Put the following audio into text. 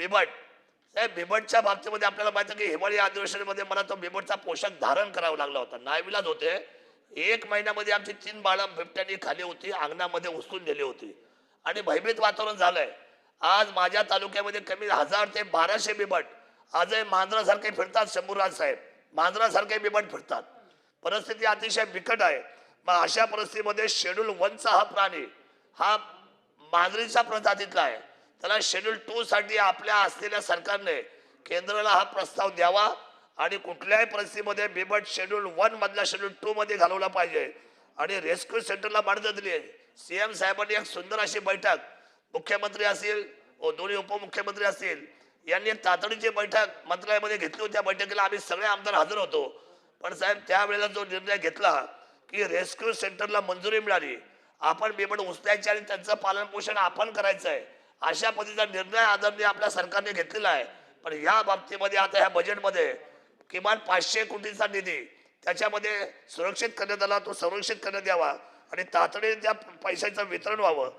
बिबट, त्या बिबटच्या बाबतीमध्ये आपल्याला माहिती आहे की हिवाळी अधिवेशनामध्ये मला तो बिबटचा पोशाख धारण करावा लागला होता. नाईलाज होते. 1 महिन्यामध्ये आमची 3 बाळं बिबट्याने खाली होती, अंगणामध्ये उचलून नेली होती आणि भयभीत वातावरण झालंय. आज माझ्या तालुक्यामध्ये कमी 1000 ते 1200 बिबट आजही मांजरासारखे फिरतात. शंभूराज साहेब, मांजरासारखे बिबट फिरतात. परिस्थिती अतिशय बिकट आहे. मग अशा परिस्थितीमध्ये शेड्यूल 1चा हा प्राणी हा मांजरीच्या प्रजातीतला आहे. त्याला शेड्यूल 2 साठी आपल्या असलेल्या सरकारने केंद्राला हा प्रस्ताव द्यावा आणि कुठल्याही परिस्थितीमध्ये बिबट शेड्यूल 1 मधल्या शेड्यूल 2 मध्ये घालवला पाहिजे आणि रेस्क्यू सेंटरला मान्यता दिली आहे. सीएम साहेबांनी एक सुंदर अशी बैठक, मुख्यमंत्री असतील व दोन्ही उपमुख्यमंत्री असतील यांनी एक तातडीची बैठक मंत्रालयामध्ये घेतली होती. त्या बैठकीला आम्ही सगळे आमदार हजर होतो. पण साहेब त्यावेळेला जो निर्णय घेतला की रेस्क्यू सेंटरला मंजुरी मिळाली, आपण बिबट उचलायचे आणि त्यांचं पालन पोषण आपण करायचं आहे, अशा पद्धतीचा निर्णय आदरणीय आपल्या सरकारने घेतलेला आहे. पण या बाबतीमध्ये आता ह्या बजेटमध्ये किमान 500 कोटीचा निधी त्याच्यामध्ये सुरक्षित करण्यात आला. तो संरक्षित करण्यात यावा आणि तातडीने त्या पैशाचं वितरण व्हावं.